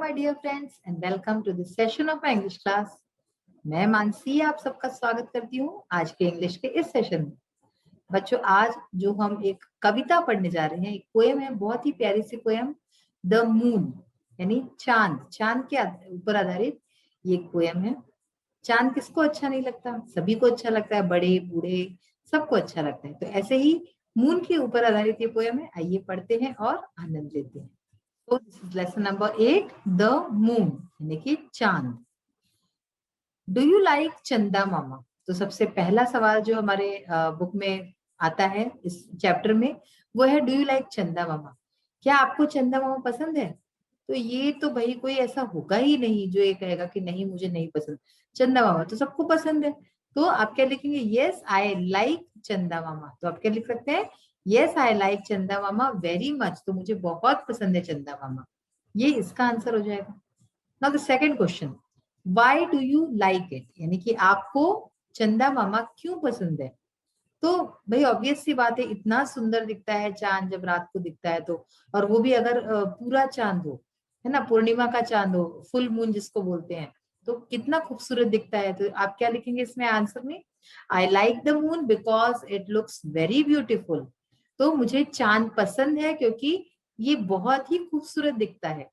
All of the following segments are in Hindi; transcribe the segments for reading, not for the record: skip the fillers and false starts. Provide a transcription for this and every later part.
my dear friends and welcome to this session of my English class. मैं मानसी आप सबका स्वागत करती हूँ आज के इंग्लिश के इस सेशन में। बच्चों, आज जो हम एक कविता पढ़ने जा रहे हैं, एक पोएम है, बहुत ही प्यारी सी पोएम, द मून यानी चांद। चांद के ऊपर आधारित ये एक पोएम है। चांद किसको अच्छा नहीं लगता? सभी को अच्छा लगता है, बड़े बूढ़े सबको अच्छा लगता है। तो ऐसे ही मून के ऊपर आधारित ये पोएम है। आइए पढ़ते हैं और आनंद लेते हैं। तो this is lesson number 8, the moon यानी कि चांद। डू यू लाइक चंदा मामा? तो सबसे पहला सवाल जो हमारे बुक में आता है इस चैप्टर में, वो है डू यू लाइक चंदा मामा? क्या आपको चंदा मामा पसंद है? तो ये तो भाई कोई ऐसा होगा ही नहीं जो ये कहेगा कि नहीं मुझे नहीं पसंद। चंदा मामा तो सबको पसंद है। तो आप क्या लिखेंगे? यस आई लाइक चंदा मामा। तो आप क्या लिख सकते हैं? यस आई लाइक चंदा मामा वेरी मच। तो मुझे बहुत पसंद है चंदा मामा। ये इसका आंसर हो जाएगा। Now the second question, why do you like it? यानी कि आपको चंदा मामा क्यों पसंद है? तो भाई ऑब्वियस सी बात है, इतना सुंदर दिखता है चांद जब रात को दिखता है तो, और वो भी अगर पूरा चांद हो, है ना, पूर्णिमा का चांद हो, फुल मून जिसको बोलते हैं, तो कितना खूबसूरत दिखता है। तो आप क्या लिखेंगे इसमें आंसर में? I like the moon because it looks very beautiful. तो मुझे चांद पसंद है क्योंकि ये बहुत ही खूबसूरत दिखता है।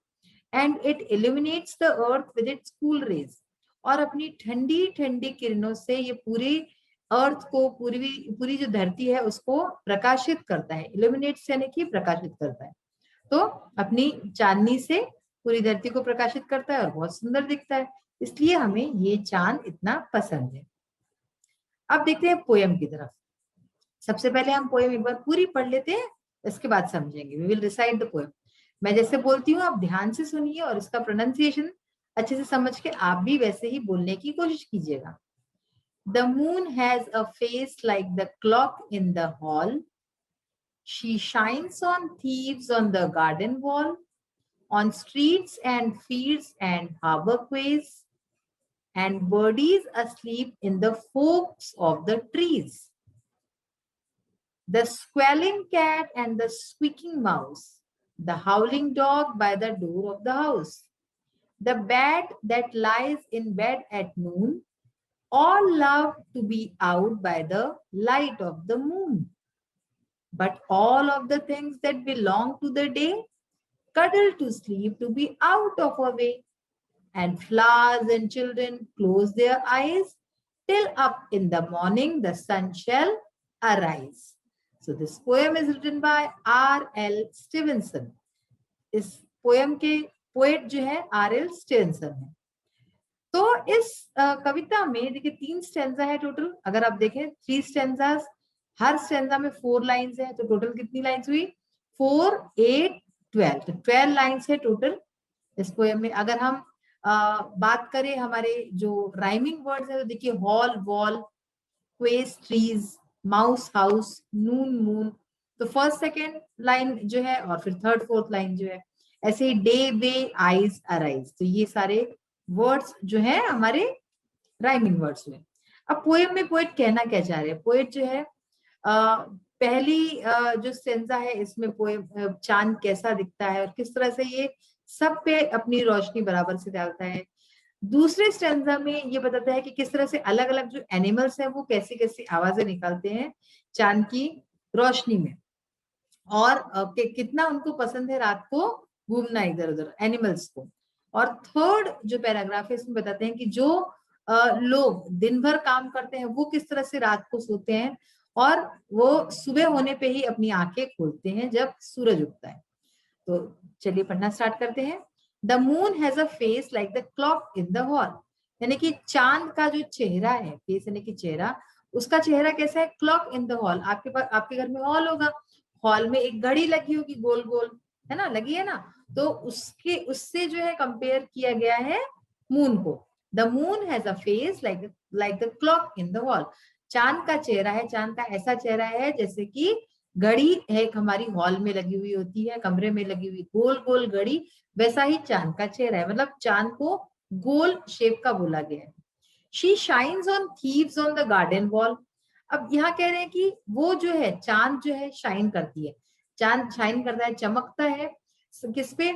And it illuminates the earth with its cool rays. और अपनी ठंडी ठंडी किरणों से ये पूरी अर्थ को, पूरी पूरी जो धरती है उसको प्रकाशित करता है। इल्यूमिनेट्स यानी कि प्रकाशित करता है। तो अपनी चांदनी से पूरी धरती को प्रकाशित करता है और बहुत सुंदर दिखता है, इसलिए हमें ये चांद इतना पसंद है। अब देखते हैं पोएम की तरफ। सबसे पहले हम पोएम एक बार पूरी पढ़ लेते हैं, इसके बाद समझेंगे। We will recite the poem. मैं जैसे बोलती हूँ आप ध्यान से सुनिए और इसका प्रोनाउंसिएशन अच्छे से समझ के आप भी वैसे ही बोलने की कोशिश कीजिएगा। The moon has a face like the clock in the hall. She shines on thieves on the garden wall, on streets and fields and harbor quays, and birdies asleep in the forks of the trees. The squalling cat and the squeaking mouse, the howling dog by the door of the house, the bat that lies in bed at noon, all love to be out by the light of the moon. But all of the things that belong to the day cuddle to sleep to be out of our way. And flowers and children close their eyes till up in the morning the sun shall arise. So this poem is written by R.L. Stevenson. इस पोएम के पोएट जो है R.L. स्टीवेंसन है। तो इस कविता में देखिए 3 स्टेंजा है टोटल। अगर आप देखें 3 स्टेंजास, हर स्टेंजा में 4 लाइंस है, तो टोटल कितनी लाइंस हुई? 4, 8, 12। तो 12 लाइंस है टोटल इस पोएम में। अगर हम बात करें हमारे जो राइमिंग वर्ड्स है, तो देखिए hall, wall, Quess, trees, mouse, house, नून, मून। तो फर्स्ट सेकेंड लाइन जो है और फिर थर्ड फोर्थ लाइन जो है, ऐसे ही डे, वे, आइज, अराइज। तो ये सारे वर्ड्स जो है हमारे राइमिंग वर्ड्स हुए। अब पोएम में पोएट कहना क्या चाह रहे हैं? पोएट जो है पहली जो स्टेंजा है इसमें पोएम चांद कैसा दिखता है और किस तरह से ये सब पे अपनी रोशनी बराबर से डालता है। दूसरे स्टेंजा में ये बताता है कि किस तरह से अलग अलग जो एनिमल्स हैं वो कैसी कैसी आवाजें निकालते हैं चांद की रोशनी में, और कितना उनको पसंद है रात को घूमना इधर उधर एनिमल्स को। और थर्ड जो पैराग्राफ है इसमें बताते हैं कि जो लोग दिन भर काम करते हैं वो किस तरह से रात को सोते हैं और वो सुबह होने पे ही अपनी आंखें खोलते हैं जब सूरज उगता है। तो चलिए पढ़ना स्टार्ट करते हैं। The moon has a face like the clock in the hall. यानी कि चांद का जो चेहरा है, फेस यानी कि चेहरा, उसका चेहरा कैसा है? Clock in the hall. आपके पास, आपके घर में हॉल होगा, हॉल में एक घड़ी लगी होगी गोल गोल, है ना, लगी है ना। तो उसके उससे जो है कंपेयर किया गया है मून को। The moon has a face like the clock in the hall. चांद का चेहरा है, चांद का ऐसा चेहरा है जैसे कि घड़ी एक हमारी हॉल में लगी हुई होती है, कमरे में लगी हुई गोल गोल घड़ी, वैसा ही चांद का चेहरा है। मतलब चांद को गोल शेप का बोला गया है। She shines on thieves on the garden wall. अब यहाँ कह रहे हैं कि वो जो है चांद जो है शाइन करती है, चांद शाइन करता है, चमकता है किस पे?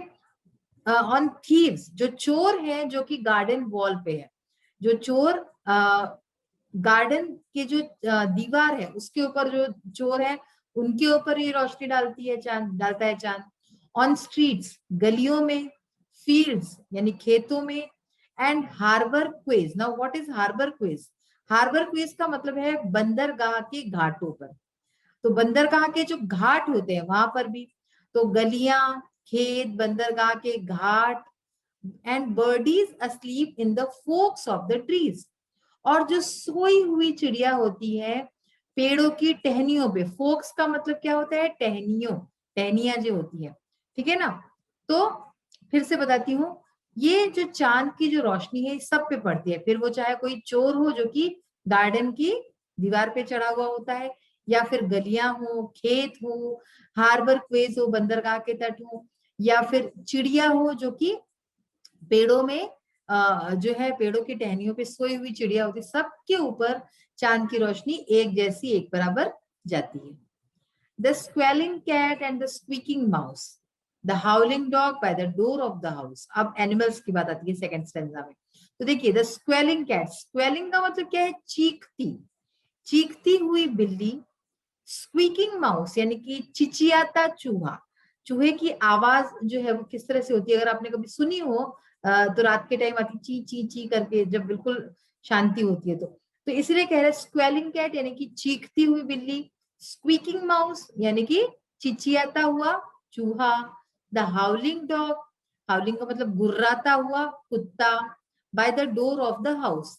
ऑन थीव्स, जो चोर है जो कि गार्डन वॉल पे है, जो चोर गार्डन के जो दीवार है उसके ऊपर जो चोर है उनके ऊपर ये रोशनी डालती है चांद, डालता है चांद। ऑन स्ट्रीट्स, गलियों में, फील्ड्स यानी खेतों में, and harbour quays. Now what is harbour quays? Harbour quays का मतलब है बंदरगाह के घाटों पर। तो बंदरगाह के जो घाट होते हैं वहां पर भी, तो गलियां, खेत, बंदरगाह के घाट, and birdies asleep in the forks of the trees, और जो सोई हुई चिड़िया होती है पेड़ों की टहनियों पे। फोक्स का मतलब क्या होता है? टहनियों, टहनियां जो होती है, ठीक है ना। तो फिर से बताती हूँ, ये जो चांद की जो रोशनी है सब पे पड़ती है, फिर वो चाहे कोई चोर हो जो कि गार्डन की दीवार पे चढ़ा हुआ होता है, या फिर गलियां हो, खेत हो, हार्बर क्वेज हो, बंदरगाह के तट हो, या फिर चिड़िया हो जो कि पेड़ों में जो है पेड़ों की टहनियों पे सोई हुई चिड़िया होती है, सबके ऊपर चांद की रोशनी एक जैसी, एक बराबर जाती है। The squealing cat and the squeaking mouse, the howling dog by the door of the house. अब एनिमल्स की बात आती है सेकंड स्टेंजा में। तो देखिए, द स्क्वेलिंग कैट, स्क्वेलिंग का मतलब क्या है? चीखती, चीखती हुई बिल्ली। स्क्वीकिंग माउस यानी कि चिचियाता चूहा, चूहे की आवाज जो है वो किस तरह से होती है, अगर आपने कभी सुनी हो तो रात के टाइम आती ची ची ची करके, जब बिल्कुल शांति होती है तो इसलिए कह रहे हैं स्क्वेलिंग कैट यानी कि चीखती हुई बिल्ली, स्क्वीकिंग माउस यानी कि चिचियाता हुआ चूहा, द हाउलिंग डॉग, हाउलिंग का मतलब गुर्राता हुआ कुत्ता, bye the door of the house.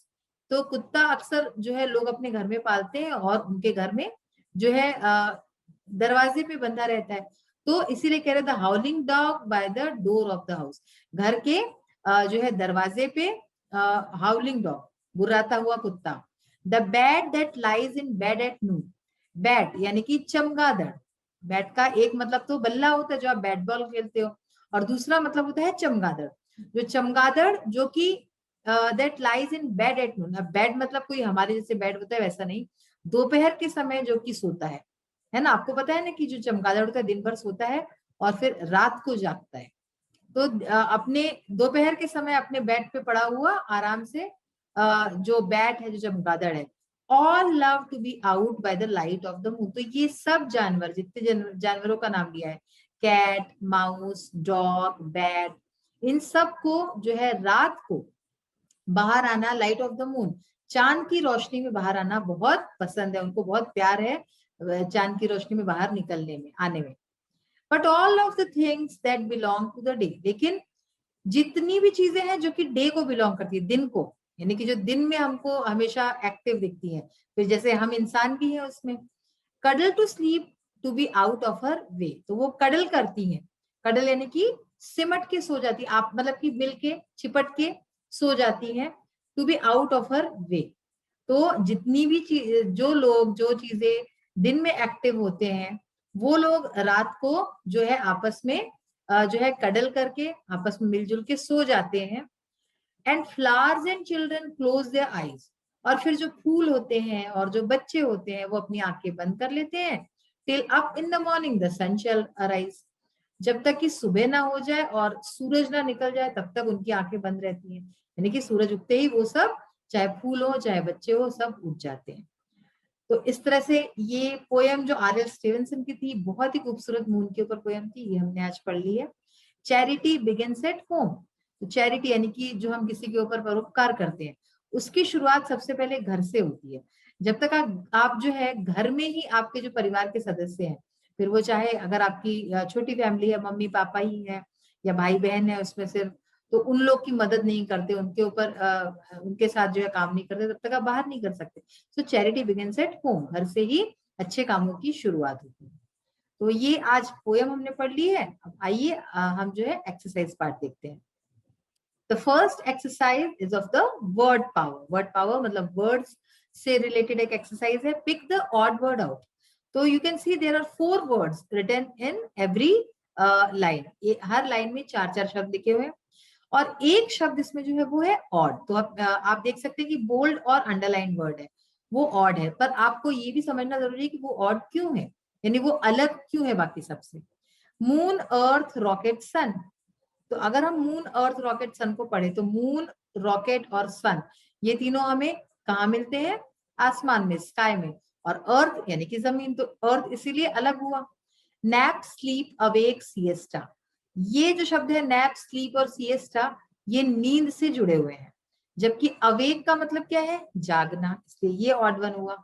तो कुत्ता अक्सर जो है लोग अपने घर में पालते हैं और उनके घर में जो है दरवाजे पे बंधा रहता है, तो इसीलिए कह रहे the howling dog by the door of the house, घर के जो है दरवाजे पे हाउलिंग डॉग, गुर्राता हुआ कुत्ता। The bat that lies in bed at Noon, bat यानी कि चमगादड़। बैट का एक मतलब तो बल्ला होता है जो आप बैट बॉल खेलते हो, और दूसरा मतलब होता है चमगादड़। जो चमगादड़ जो कि that lies in bed at नून, अब बेड मतलब कोई हमारे जैसे बेड होता है वैसा नहीं, दोपहर के समय जो कि सोता है ना। आपको पता है ना कि जो चमगादड़ होता है दिन भर सोता है और फिर रात को जागता है। तो अपने दोपहर के समय अपने बेड पे पड़ा हुआ आराम से जो बैट है, जो चमगादड़ है। All love to be out by the light of the moon. तो ये सब जानवर, जितने जानवरों का नाम लिया है, कैट, माउस, डॉग, बैट, इन सब को जो है रात को बाहर आना, लाइट ऑफ द मून, चांद की रोशनी में बाहर आना बहुत पसंद है, उनको बहुत प्यार है चांद की रोशनी में बाहर निकलने में, आने में। But all of the things that belong to the day, लेकिन जितनी भी चीजें हैं जो कि डे को बिलोंग करती है, दिन को, यानी कि जो दिन में हमको हमेशा एक्टिव दिखती है, फिर जैसे हम इंसान भी है उसमें। Cuddle to sleep to be out of her way, तो वो कडल करती हैं, कडल यानी कि सिमट के सो जाती, आप मतलब कि मिल के चिपट के सो जाती हैं। To be out of her way, तो जितनी भी चीज, जो लोग, जो चीजें दिन में एक्टिव होते हैं, वो लोग रात को जो है आपस में जो है कडल करके आपस में मिलजुल के सो जाते हैं। And flowers and children close their eyes, और फिर जो फूल होते हैं और जो बच्चे होते हैं वो अपनी आंखें बंद कर लेते हैं। Till up in the morning the sun shall arise, जब तक कि सुबह ना हो जाए और सूरज ना निकल जाए तब तक उनकी आंखें बंद रहती हैं, यानी कि सूरज उगते ही वो सब, चाहे फूल हो चाहे बच्चे हो, सब उठ जाते हैं। तो इस तरह से ये पोयम जो आर एल स्टीवेंसन की थी, बहुत ही खूबसूरत मून के ऊपर पोयम थी, ये हमने आज पढ़ ली है। चैरिटी बिगिंस एट होम, तो चैरिटी यानी कि जो हम किसी के ऊपर परोपकार करते हैं, उसकी शुरुआत सबसे पहले घर से होती है। जब तक आप जो है घर में ही आपके जो परिवार के सदस्य हैं, फिर वो चाहे अगर आपकी छोटी फैमिली है, मम्मी पापा ही है या भाई बहन है उसमें से, तो उन लोग की मदद नहीं करते, उनके ऊपर उनके साथ जो है काम नहीं करते, तब तक आप बाहर नहीं कर सकते। सो चैरिटी बिगिंस एट होम, घर से ही अच्छे कामों की शुरुआत होती है। तो ये आज पोयम हमने पढ़ ली है। अब आइए हम जो है एक्सरसाइज पार्ट देखते हैं। The first exercise is of the word power. Word power मतलब वर्ड्स से रिलेटेड एक एक्सरसाइज है। Pick the odd word out. तो you can see there are 4 words written in every line, हर लाइन में 4-4 शब्द लिखे हुए हैं, और एक शब्द इसमें जो है वो है ऑड। तो आप देख सकते हैं कि बोल्ड और अंडरलाइन वर्ड है वो ऑड है, पर आपको ये भी समझना जरूरी है कि वो ऑड क्यों है, यानी वो अलग क्यों है बाकी सबसे। मून, अर्थ, रॉकेट, सन, तो तो अगर हम मून, अर्थ, रॉकेट, सन को पढ़े तो मून, रॉकेट और सन ये तीनों हमें कहाँ मिलते हैं? आसमान में, स्काई में। और अर्थ यानी कि जमीन, तो अर्थ इसीलिए अलग हुआ। नैप, स्लीप, अवेक, सिएस्टा, ये जो शब्द है नैप, स्लीप और सिएस्टा ये नींद से जुड़े हुए हैं, जबकि अवेक का मतलब क्या है? जागना, इसलिए ये ऑड वन हुआ।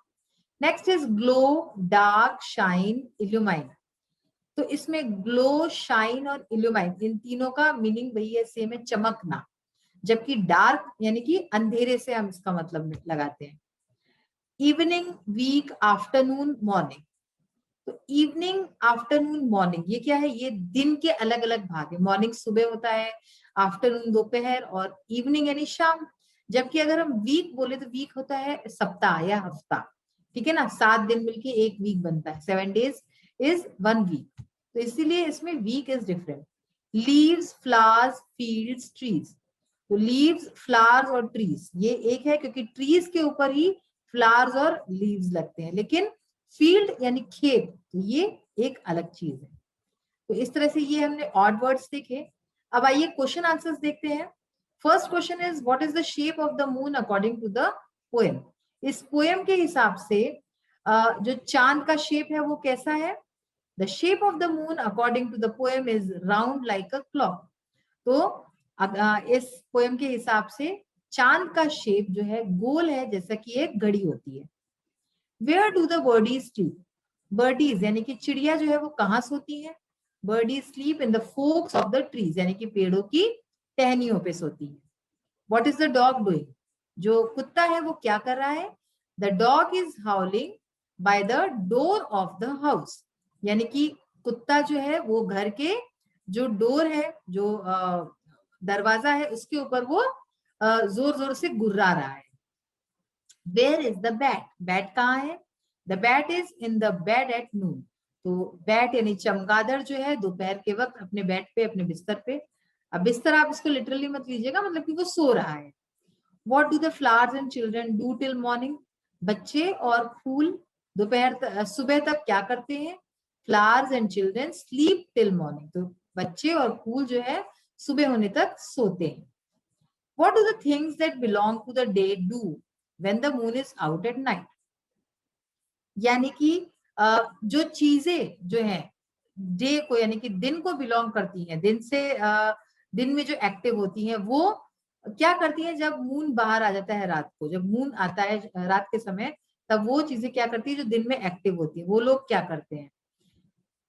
Next is glow, dark, shine, illuminate. तो इसमें ग्लो, शाइन और इल्यूमाइन इन तीनों का मीनिंग वही है, सेम है, चमकना। जबकि डार्क यानी कि अंधेरे से हम इसका मतलब लगाते हैं। Evening, week, afternoon, morning. तो इवनिंग, आफ्टरनून, मॉर्निंग ये क्या है? ये दिन के अलग अलग भाग है। मॉर्निंग सुबह होता है, आफ्टरनून दोपहर, और इवनिंग यानी शाम। जबकि अगर हम वीक बोले तो वीक होता है सप्ताह या हफ्ता, ठीक है ना? 7 दिन मिलके एक वीक बनता है, 7 days इज 1 वीक। तो इसीलिए इसमें week is different. Leaves, flowers, fields, trees. तो लीव्स, फ्लावर्स और ट्रीज ये एक है, क्योंकि ट्रीज के ऊपर ही फ्लावर्स और लीव्स लगते हैं, लेकिन फील्ड यानी खेत, तो ये एक अलग चीज है। तो इस तरह से ये हमने ऑड वर्ड्स देखे। अब आइए क्वेश्चन आंसर्स देखते हैं। First question is what is the shape of the moon according to the poem. इस पोएम के हिसाब से जो चांद का शेप है वो कैसा है? The shape of the moon according to the poem is round like a clock. तो इस पोएम के हिसाब से चांद का शेप जो है गोल है, जैसा कि एक घड़ी होती है। Where do the birdies sleep. Birdies यानी कि चिड़िया जो है वो कहाँ सोती है? Birdies sleep in the forks of the trees, यानी कि पेड़ों की टहनियों पे सोती है। What is the dog doing. जो कुत्ता है वो क्या कर रहा है? The dog is howling by the door of the house, यानी कि कुत्ता जो है वो घर के जो डोर है, जो दरवाजा है, उसके ऊपर वो जोर जोर से गुर्रा रहा है। Where is the bat. Bat कहाँ है? The bat is in the bed at noon. तो बैट यानी चमगादड़ जो है दोपहर के वक्त अपने बेड पे, अपने बिस्तर पे। अब बिस्तर आप इसको लिटरली मत लीजिएगा, मतलब कि वो सो रहा है। What do the flowers and children do till morning. बच्चे और फूल दोपहर सुबह तक क्या करते हैं? Flowers and children sleep till morning. तो बच्चे और फूल जो है सुबह होने तक सोते हैं। What do the things that belong to the day do when the moon is out at night? यानी कि जो चीजें जो हैं डे को यानी कि दिन को बिलोंग करती हैं, दिन से दिन में जो एक्टिव होती हैं, वो क्या करती हैं? जब मून बाहर आ जाता है रात को, जब मून आता है रात के समय, तब वो चीजें क्या करती है जो दिन में एक्टिव होती है, वो लोग क्या करते हैं?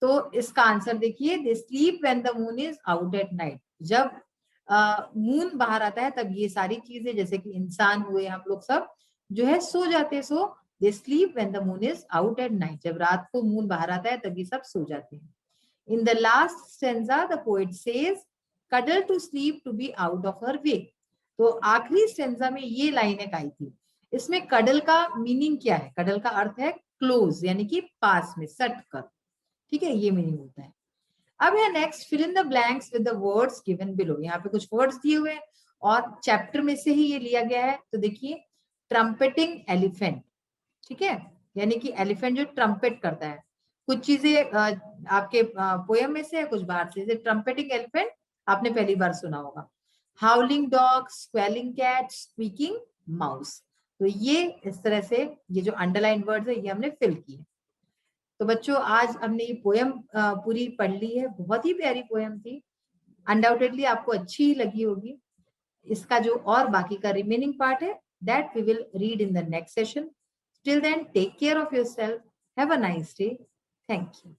तो इसका आंसर देखिए, दे sleep when the moon is out at night. जब मून बाहर आता है तब ये सारी चीजें, जैसे कि इंसान हुए, हम लोग सब जो है सो जाते हैं। So they sleep when the moon is out at night. जब रात को मून बाहर आता है तब ये सब सो जाते हैं। In the last stanza the poet says cuddle to sleep to be out of her way. तो आखिरी स्टेंजा में ये लाइनें आई थी। इसमें कडल का मीनिंग क्या है? कडल का अर्थ है क्लोज, यानी कि पास में, सट कर, ठीक है, ये मीनिंग होता है। अब है next, fill in the blanks with the words given below. यहाँ पे कुछ वर्ड्स दिए हुए हैं और चैप्टर में से ही ये लिया गया है। तो देखिए, ट्रम्पेटिंग एलिफेंट, ठीक है, यानी कि एलिफेंट जो ट्रम्पेट करता है। कुछ चीजें आपके पोयम में से है, कुछ बाहर से। ट्रम्पेटिंग एलिफेंट आपने पहली बार सुना होगा। Howling dog, squealing cat, squeaking mouse. तो ये इस तरह से ये जो अंडरलाइन वर्ड्स है ये हमने फिल किए। तो बच्चों आज हमने ये पोयम पूरी पढ़ ली है। बहुत ही प्यारी पोयम थी, अनडाउटेडली आपको अच्छी ही लगी होगी। इसका जो और बाकी का रिमेनिंग पार्ट है that we will read in the next session. Till then take care of yourself, have a nice day, thank you.